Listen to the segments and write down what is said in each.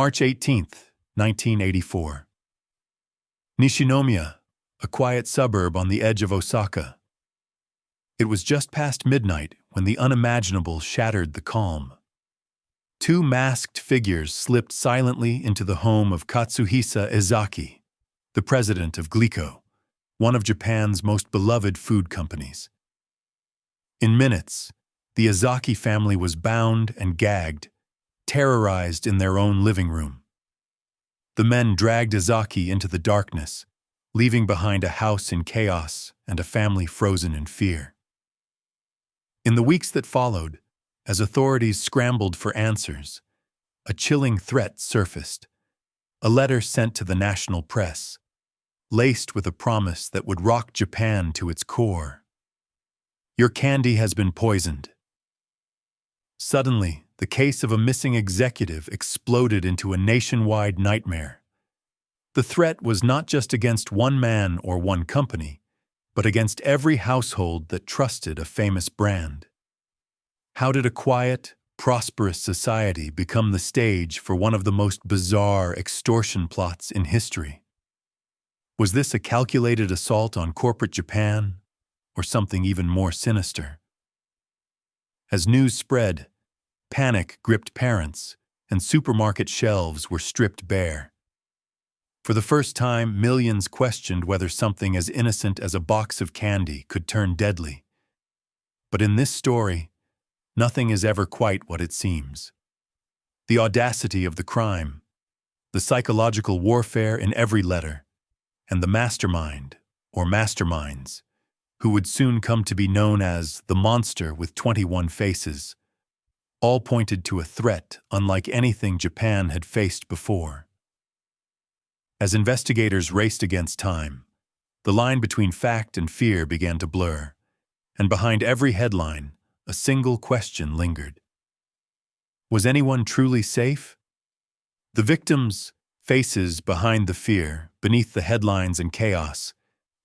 March 18, 1984. Nishinomiya, a quiet suburb on the edge of Osaka. It was just past midnight when the unimaginable shattered the calm. Two masked figures slipped silently into the home of Katsuhisa Ezaki, the president of Glico, one of Japan's most beloved food companies. In minutes, the Ezaki family was bound and gagged, terrorized in their own living room. The men dragged Ezaki into the darkness, leaving behind a house in chaos and a family frozen in fear. In the weeks that followed, as authorities scrambled for answers, a chilling threat surfaced, a letter sent to the national press, laced with a promise that would rock Japan to its core. Your candy has been poisoned. Suddenly, the case of a missing executive exploded into a nationwide nightmare. The threat was not just against one man or one company, but against every household that trusted a famous brand. How did a quiet, prosperous society become the stage for one of the most bizarre extortion plots in history? Was this a calculated assault on corporate Japan, or something even more sinister? As news spread, panic gripped parents, and supermarket shelves were stripped bare. For the first time, millions questioned whether something as innocent as a box of candy could turn deadly. But in this story, nothing is ever quite what it seems. The audacity of the crime, the psychological warfare in every letter, and the mastermind, or masterminds, who would soon come to be known as the monster with 21 faces, all pointed to a threat unlike anything Japan had faced before. As investigators raced against time, the line between fact and fear began to blur, and behind every headline, a single question lingered. Was anyone truly safe? The victims' faces behind the fear, beneath the headlines and chaos,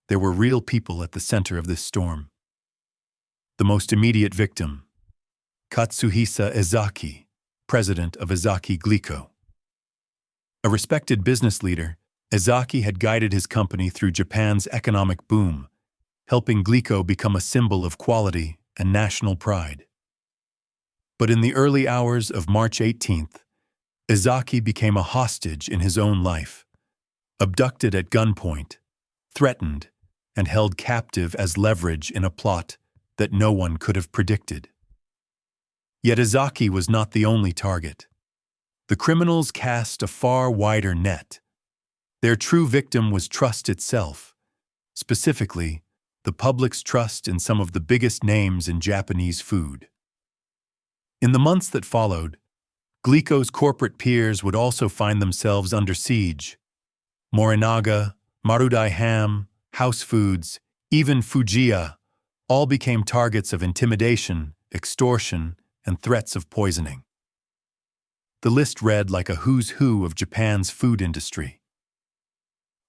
there were real people at the center of this storm. The most immediate victim, Katsuhisa Ezaki, president of Ezaki Glico. A respected business leader, Ezaki had guided his company through Japan's economic boom, helping Glico become a symbol of quality and national pride. But in the early hours of March 18th, Ezaki became a hostage in his own life, abducted at gunpoint, threatened, and held captive as leverage in a plot that no one could have predicted. Yet Ezaki was not the only target. The criminals cast a far wider net. Their true victim was trust itself, specifically, the public's trust in some of the biggest names in Japanese food. In the months that followed, Glico's corporate peers would also find themselves under siege. Morinaga, Marudai Ham, House Foods, even Fujiya, all became targets of intimidation, extortion, and threats of poisoning. The list read like a who's who of Japan's food industry.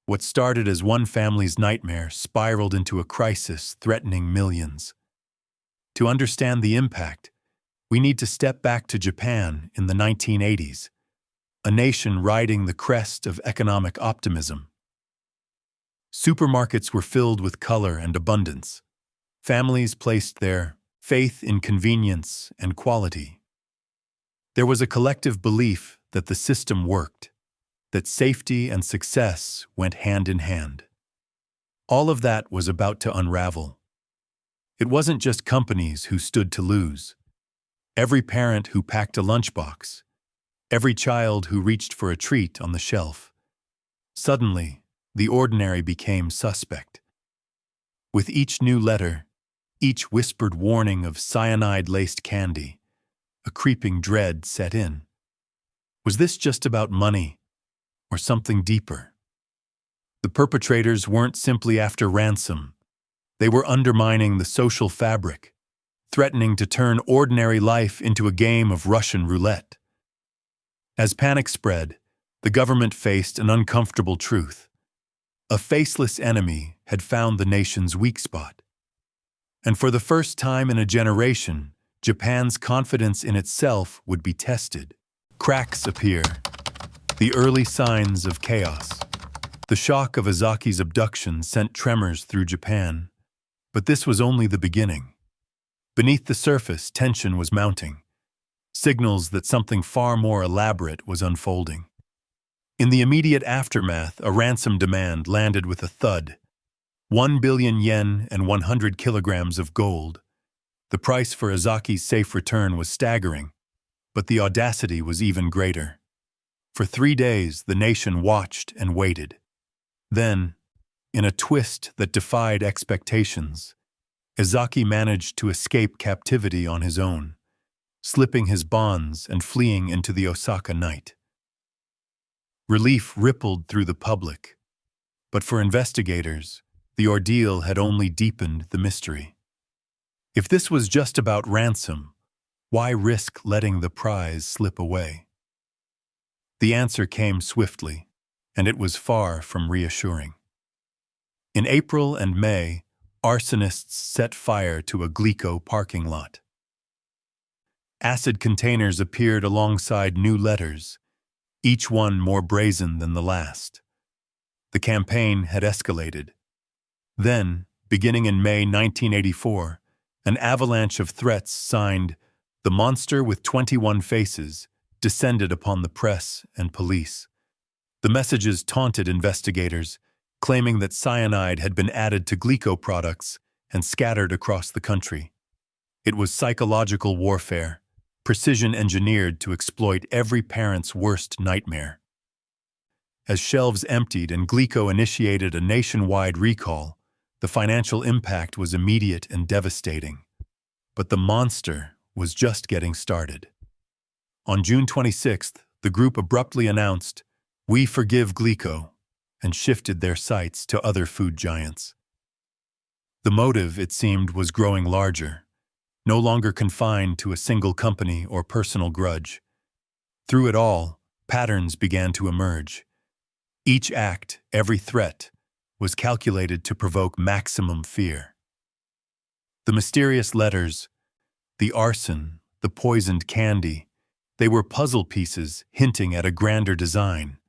What started as one family's nightmare spiraled into a crisis threatening millions. To understand the impact, we need to step back to Japan in the 1980s, a nation riding the crest of economic optimism. Supermarkets were filled with color and abundance. Families placed their faith in convenience and quality. There was a collective belief that the system worked, that safety and success went hand in hand. All of that was about to unravel. It wasn't just companies who stood to lose. Every parent who packed a lunchbox, every child who reached for a treat on the shelf. Suddenly, the ordinary became suspect. With each new letter, each whispered warning of cyanide-laced candy, a creeping dread set in. Was this just about money, or something deeper? The perpetrators weren't simply after ransom. They were undermining the social fabric, threatening to turn ordinary life into a game of Russian roulette. As panic spread, the government faced an uncomfortable truth. A faceless enemy had found the nation's weak spot. And for the first time in a generation, Japan's confidence in itself would be tested. Cracks appear. The early signs of chaos. The shock of Ezaki's abduction sent tremors through Japan, but this was only the beginning. Beneath the surface, tension was mounting, signals that something far more elaborate was unfolding. In the immediate aftermath, a ransom demand landed with a thud. 1 billion yen and 100 kilograms of gold. The price for Ezaki's safe return was staggering, but the audacity was even greater. For 3 days, the nation watched and waited. Then, in a twist that defied expectations, Ezaki managed to escape captivity on his own, slipping his bonds and fleeing into the Osaka night. Relief rippled through the public, but for investigators, the ordeal had only deepened the mystery. If this was just about ransom, why risk letting the prize slip away? The answer came swiftly, and it was far from reassuring. In April and May, arsonists set fire to a Glico parking lot. Acid containers appeared alongside new letters, each one more brazen than the last. The campaign had escalated. Then, beginning in May 1984, an avalanche of threats signed "The Monster with 21 Faces" descended upon the press and police. The messages taunted investigators, claiming that cyanide had been added to Glico products and scattered across the country. It was psychological warfare, precision engineered to exploit every parent's worst nightmare. As shelves emptied and Glico initiated a nationwide recall, the financial impact was immediate and devastating. But the monster was just getting started. On June 26th, the group abruptly announced, "We forgive Glico," and shifted their sights to other food giants. The motive, it seemed, was growing larger, no longer confined to a single company or personal grudge. Through it all, patterns began to emerge. Each act, every threat, was calculated to provoke maximum fear. The mysterious letters, the arson, the poisoned candy, they were puzzle pieces hinting at a grander design.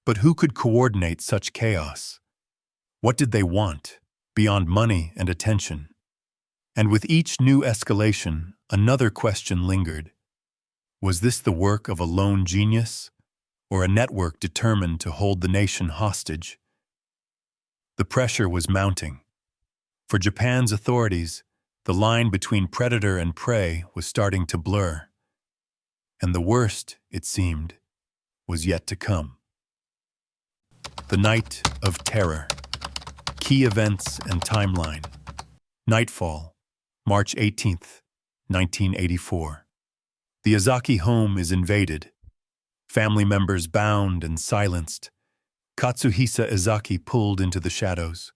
But who could coordinate such chaos? What did they want, beyond money and attention? And with each new escalation, another question lingered. Was this the work of a lone genius, or a network determined to hold the nation hostage? The pressure was mounting. For Japan's authorities, the line between predator and prey was starting to blur. And the worst, it seemed, was yet to come. The Night of Terror. Key events and timeline. Nightfall, March 18th, 1984. The Ezaki home is invaded. Family members bound and silenced. Katsuhisa Ezaki pulled into the shadows.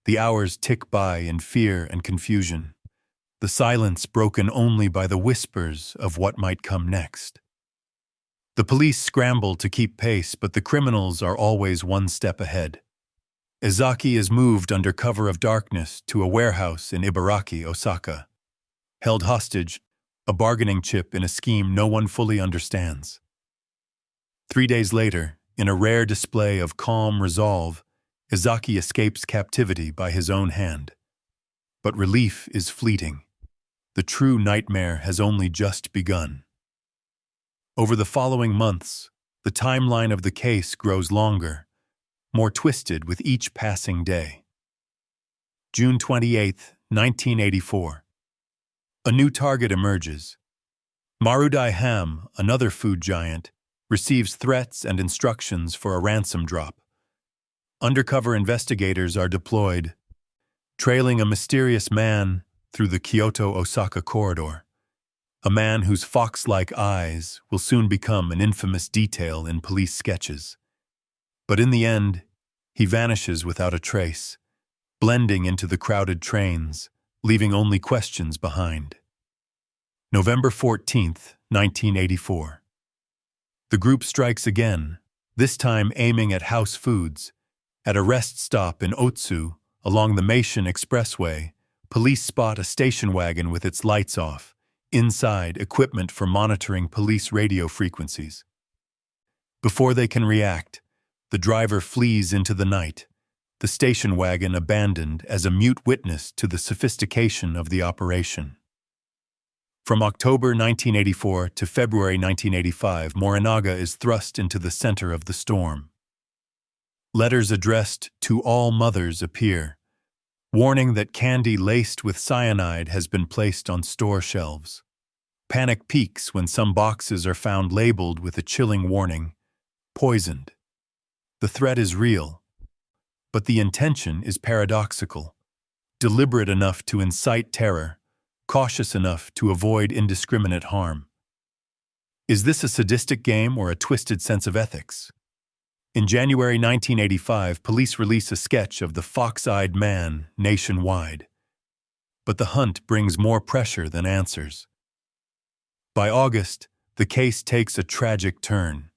The hours tick by in fear and confusion, the silence broken only by the whispers of what might come next. The police scramble to keep pace, but the criminals are always one step ahead. Ezaki is moved under cover of darkness to a warehouse in Ibaraki, Osaka. Held hostage, a bargaining chip in a scheme no one fully understands. 3 days later, in a rare display of calm resolve, Ezaki escapes captivity by his own hand. But relief is fleeting. The true nightmare has only just begun. Over the following months, the timeline of the case grows longer, more twisted with each passing day. June 28, 1984. A new target emerges. Marudai Ham, another food giant, receives threats and instructions for a ransom drop. Undercover investigators are deployed, trailing a mysterious man through the Kyoto-Osaka corridor. A man whose fox-like eyes will soon become an infamous detail in police sketches. But in the end, he vanishes without a trace, blending into the crowded trains, leaving only questions behind. November 14th, 1984. The group strikes again, this time aiming at House Foods. At a rest stop in Otsu, along the Meishin Expressway, police spot a station wagon with its lights off, inside equipment for monitoring police radio frequencies. Before they can react, the driver flees into the night, the station wagon abandoned as a mute witness to the sophistication of the operation. From October 1984 to February 1985, Morinaga is thrust into the center of the storm. Letters addressed to all mothers appear, warning that candy laced with cyanide has been placed on store shelves. Panic peaks when some boxes are found labeled with a chilling warning, poisoned. The threat is real, but the intention is paradoxical, deliberate enough to incite terror, cautious enough to avoid indiscriminate harm. Is this a sadistic game or a twisted sense of ethics? In January 1985, police release a sketch of the fox-eyed man nationwide. But the hunt brings more pressure than answers. By August, the case takes a tragic turn.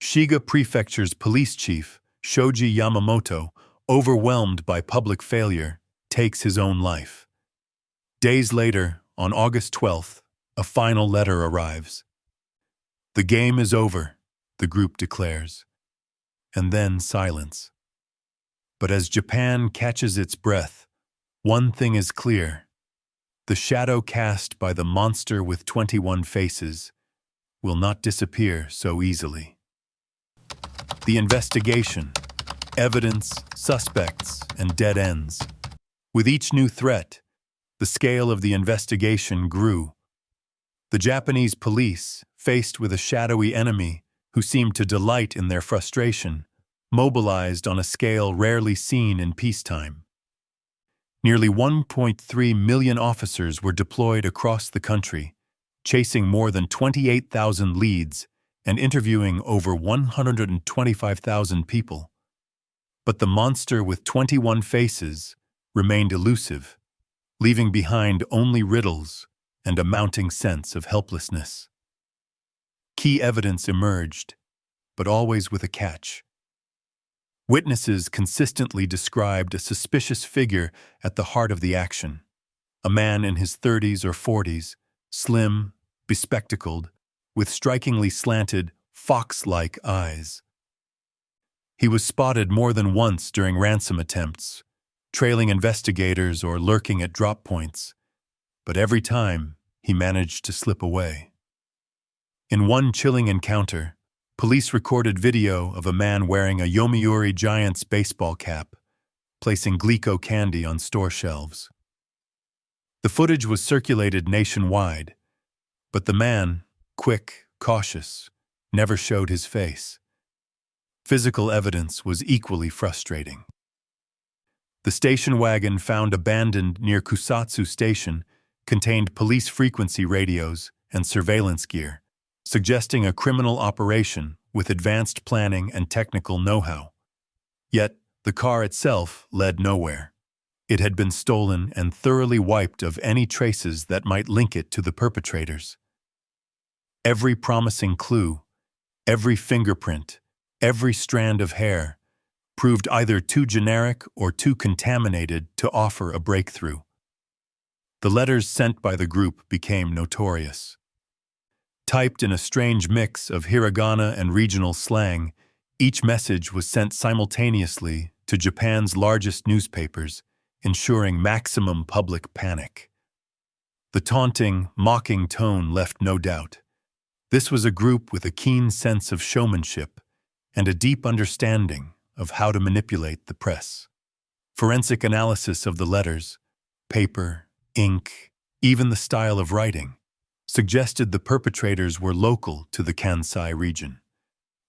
Shiga Prefecture's police chief, Shoji Yamamoto, overwhelmed by public failure, takes his own life. Days later, on August 12th, a final letter arrives. "The game is over," the group declares. And then silence. But as Japan catches its breath, one thing is clear. The shadow cast by the monster with 21 faces will not disappear so easily. The investigation, evidence, suspects, and dead ends. With each new threat, the scale of the investigation grew. The Japanese police, faced with a shadowy enemy who seemed to delight in their frustration, mobilized on a scale rarely seen in peacetime. Nearly 1.3 million officers were deployed across the country, chasing more than 28,000 leads and interviewing over 125,000 people. But the monster with 21 faces remained elusive, leaving behind only riddles and a mounting sense of helplessness. Key evidence emerged, but always with a catch. Witnesses consistently described a suspicious figure at the heart of the action, a man in his 30s or 40s, slim, bespectacled, with strikingly slanted, fox-like eyes. He was spotted more than once during ransom attempts, trailing investigators or lurking at drop points, but every time he managed to slip away. In one chilling encounter, police recorded video of a man wearing a Yomiuri Giants baseball cap, placing Glico candy on store shelves. The footage was circulated nationwide, but the man, quick, cautious, never showed his face. Physical evidence was equally frustrating. The station wagon found abandoned near Kusatsu Station contained police frequency radios and surveillance gear, suggesting a criminal operation with advanced planning and technical know-how. Yet, the car itself led nowhere. It had been stolen and thoroughly wiped of any traces that might link it to the perpetrators. Every promising clue, every fingerprint, every strand of hair proved either too generic or too contaminated to offer a breakthrough. The letters sent by the group became notorious. Typed in a strange mix of hiragana and regional slang, each message was sent simultaneously to Japan's largest newspapers, ensuring maximum public panic. The taunting, mocking tone left no doubt. This was a group with a keen sense of showmanship and a deep understanding of how to manipulate the press. Forensic analysis of the letters, paper, ink, even the style of writing, suggested the perpetrators were local to the Kansai region,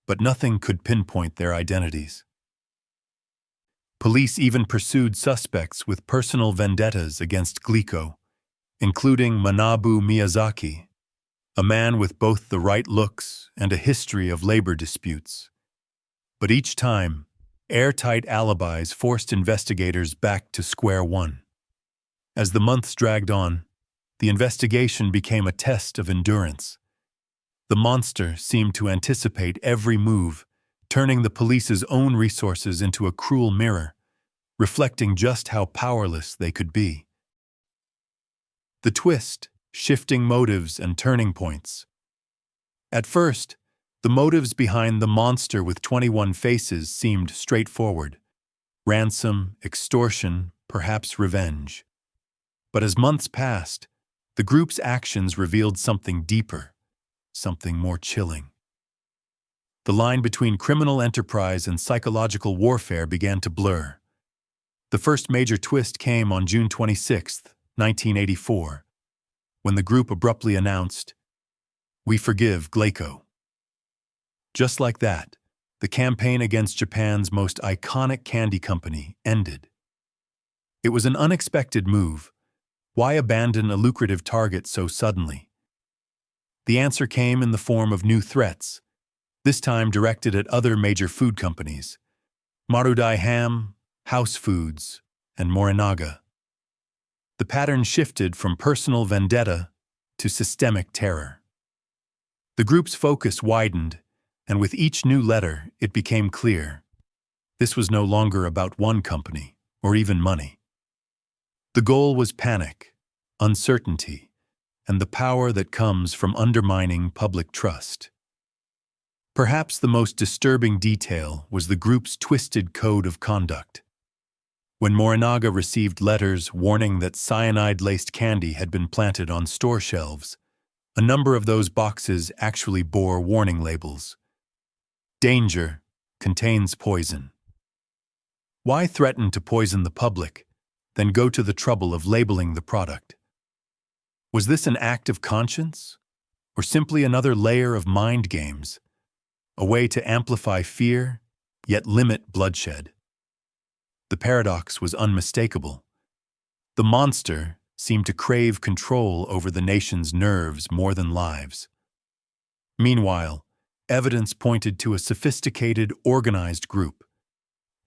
but nothing could pinpoint their identities. Police even pursued suspects with personal vendettas against Glico, including Manabu Miyazaki, a man with both the right looks and a history of labor disputes. But each time, airtight alibis forced investigators back to square one. As the months dragged on, the investigation became a test of endurance. The monster seemed to anticipate every move, turning the police's own resources into a cruel mirror, reflecting just how powerless they could be. The twist, shifting motives and turning points. At first, The motives behind the monster with 21 faces seemed straightforward: ransom, extortion, perhaps revenge. But as months passed, the group's actions revealed something deeper, something more chilling. The line between criminal enterprise and psychological warfare began to blur. The first major twist came on June 26, 1984, when the group abruptly announced, "We forgive Gleico." Just like that, the campaign against Japan's most iconic candy company ended. It was an unexpected move. Why abandon a lucrative target so suddenly? The answer came in the form of new threats, this time directed at other major food companies: Marudai Ham, House Foods, and Morinaga. The pattern shifted from personal vendetta to systemic terror. The group's focus widened, and with each new letter, it became clear: this was no longer about one company, or even money. The goal was panic, uncertainty, and the power that comes from undermining public trust. Perhaps the most disturbing detail was the group's twisted code of conduct. When Morinaga received letters warning that cyanide-laced candy had been planted on store shelves, a number of those boxes actually bore warning labels. Danger, contains poison. Why threaten to poison the public, then go to the trouble of labeling the product? Was this an act of conscience, or simply another layer of mind games, a way to amplify fear, yet limit bloodshed? The paradox was unmistakable. The monster seemed to crave control over the nation's nerves more than lives. Meanwhile, evidence pointed to a sophisticated, organized group.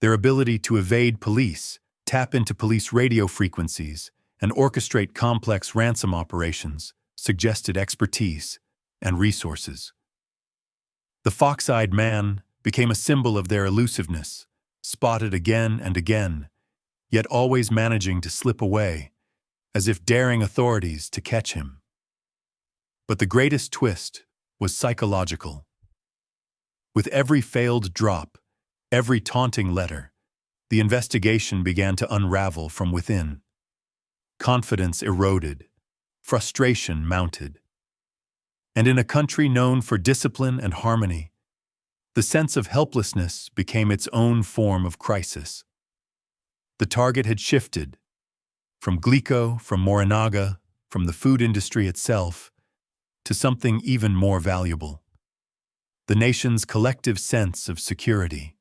Their ability to evade police, tap into police radio frequencies, and orchestrate complex ransom operations suggested expertise and resources. The fox-eyed man became a symbol of their elusiveness, spotted again and again, yet always managing to slip away, as if daring authorities to catch him. But the greatest twist was psychological. With every failed drop, every taunting letter, the investigation began to unravel from within. Confidence eroded, frustration mounted. And in a country known for discipline and harmony, the sense of helplessness became its own form of crisis. The target had shifted from Glico, from Morinaga, from the food industry itself, to something even more valuable: the nation's collective sense of security.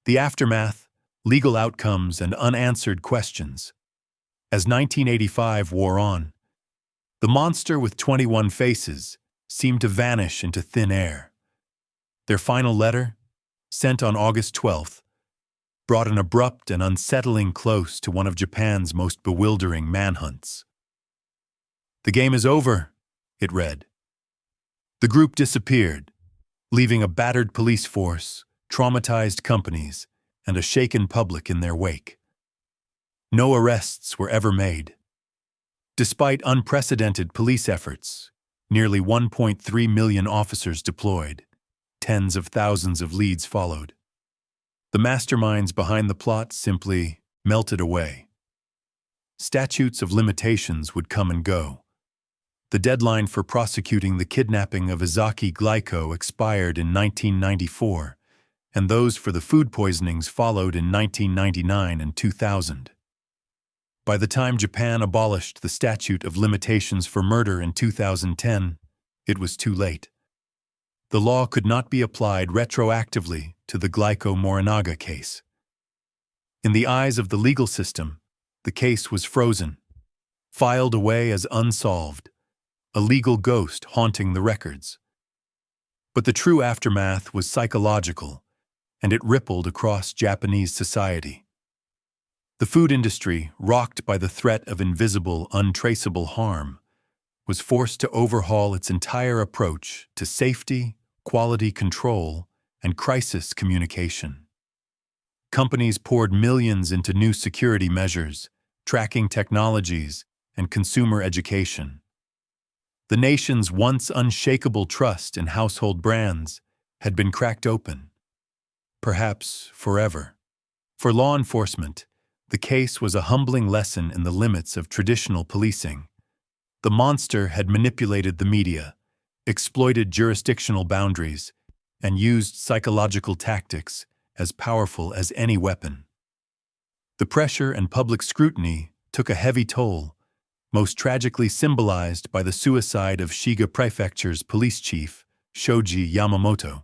The aftermath, legal outcomes, and unanswered questions. As 1985 wore on, the monster with 21 faces seemed to vanish into thin air. Their final letter, sent on August 12th, brought an abrupt and unsettling close to one of Japan's most bewildering manhunts. "The game is over," it read. The group disappeared, leaving a battered police force, traumatized companies, and a shaken public in their wake. No arrests were ever made. Despite unprecedented police efforts, nearly 1.3 million officers deployed, tens of thousands of leads followed. The masterminds behind the plot simply melted away. Statutes of limitations would come and go. The deadline for prosecuting the kidnapping of Izaki Gleico expired in 1994, and those for the food poisonings followed in 1999 and 2000. By the time Japan abolished the statute of limitations for murder in 2010, it was too late. The law could not be applied retroactively to the Gleico-Morinaga case. In the eyes of the legal system, the case was frozen, filed away as unsolved, a legal ghost haunting the records. But the true aftermath was psychological, and it rippled across Japanese society. The food industry, rocked by the threat of invisible, untraceable harm, was forced to overhaul its entire approach to safety, quality control, and crisis communication. Companies poured millions into new security measures, tracking technologies, and consumer education. The nation's once unshakable trust in household brands had been cracked open, perhaps forever. For law enforcement, the case was a humbling lesson in the limits of traditional policing. The monster had manipulated the media, exploited jurisdictional boundaries, and used psychological tactics as powerful as any weapon. The pressure and public scrutiny took a heavy toll, most tragically symbolized by the suicide of Shiga Prefecture's police chief, Shoji Yamamoto.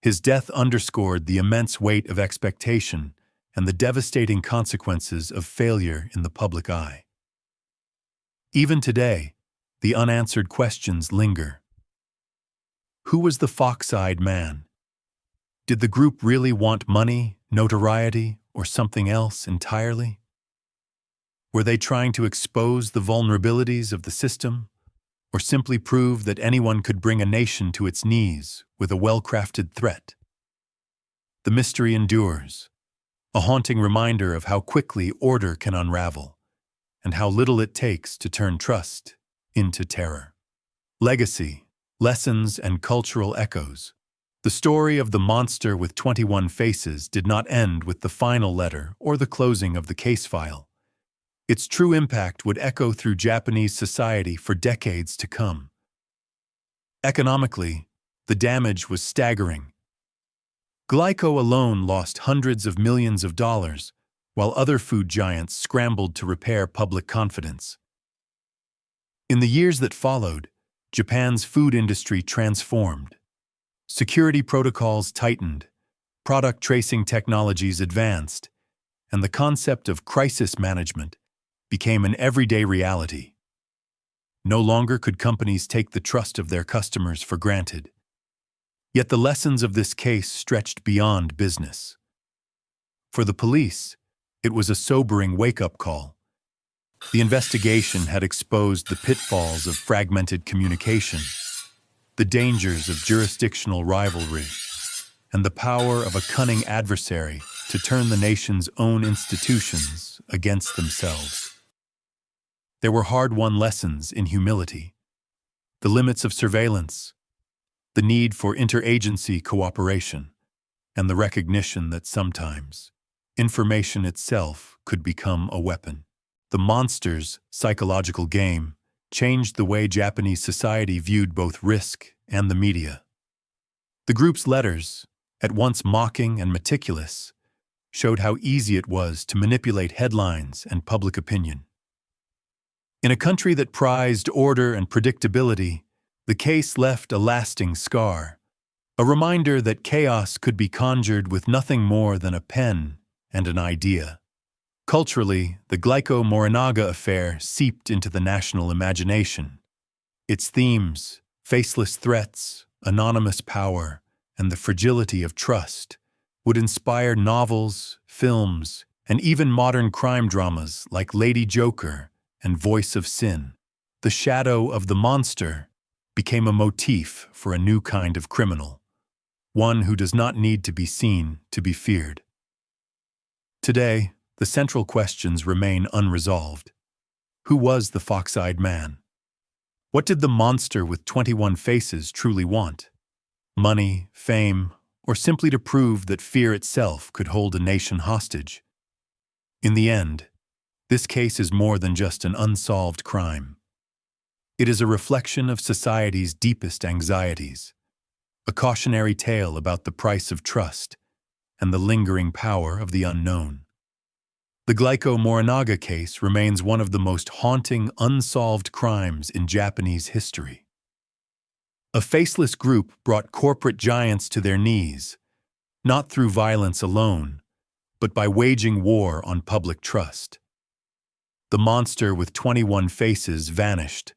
His death underscored the immense weight of expectation and the devastating consequences of failure in the public eye. Even today, the unanswered questions linger. Who was the fox-eyed man? Did the group really want money, notoriety, or something else entirely? Were they trying to expose the vulnerabilities of the system, or simply prove that anyone could bring a nation to its knees with a well-crafted threat? The mystery endures, a haunting reminder of how quickly order can unravel, and how little it takes to turn trust into terror. Legacy, lessons, and cultural echoes. The story of the monster with 21 faces did not end with the final letter or the closing of the case file. Its true impact would echo through Japanese society for decades to come. Economically, the damage was staggering. Glyco alone lost hundreds of millions of dollars, while other food giants scrambled to repair public confidence. In the years that followed, Japan's food industry transformed. Security protocols tightened, product tracing technologies advanced, and the concept of crisis management became an everyday reality. No longer could companies take the trust of their customers for granted. Yet the lessons of this case stretched beyond business. For the police, it was a sobering wake-up call. The investigation had exposed the pitfalls of fragmented communication, the dangers of jurisdictional rivalry, and the power of a cunning adversary to turn the nation's own institutions against themselves. There were hard-won lessons in humility, the limits of surveillance, the need for interagency cooperation, and the recognition that sometimes information itself could become a weapon. The monster's psychological game changed the way Japanese society viewed both risk and the media. The group's letters, at once mocking and meticulous, showed how easy it was to manipulate headlines and public opinion. In a country that prized order and predictability, the case left a lasting scar, a reminder that chaos could be conjured with nothing more than a pen and an idea. Culturally, the Glyco Morinaga affair seeped into the national imagination. Its themes, faceless threats, anonymous power, and the fragility of trust, would inspire novels, films, and even modern crime dramas like Lady Joker and Voice of Sin. The shadow of the monster became a motif for a new kind of criminal, one who does not need to be seen to be feared. Today, the central questions remain unresolved. Who was the fox-eyed man? What did the monster with 21 faces truly want? Money, fame, or simply to prove that fear itself could hold a nation hostage? In the end, this case is more than just an unsolved crime. It is a reflection of society's deepest anxieties, a cautionary tale about the price of trust and the lingering power of the unknown. The Glyco Morinaga case remains one of the most haunting, unsolved crimes in Japanese history. A faceless group brought corporate giants to their knees, not through violence alone, but by waging war on public trust. The monster with 21 faces vanished,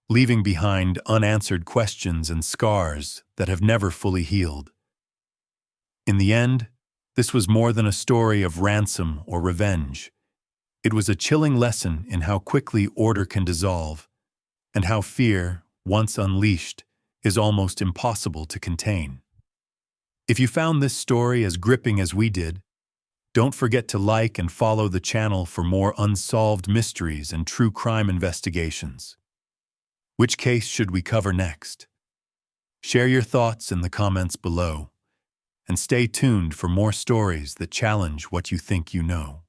leaving behind unanswered questions and scars that have never fully healed. In the end, this was more than a story of ransom or revenge. It was a chilling lesson in how quickly order can dissolve, and how fear, once unleashed, is almost impossible to contain. If you found this story as gripping as we did, don't forget to like and follow the channel for more unsolved mysteries and true crime investigations. Which case should we cover next? Share your thoughts in the comments below, and stay tuned for more stories that challenge what you think you know.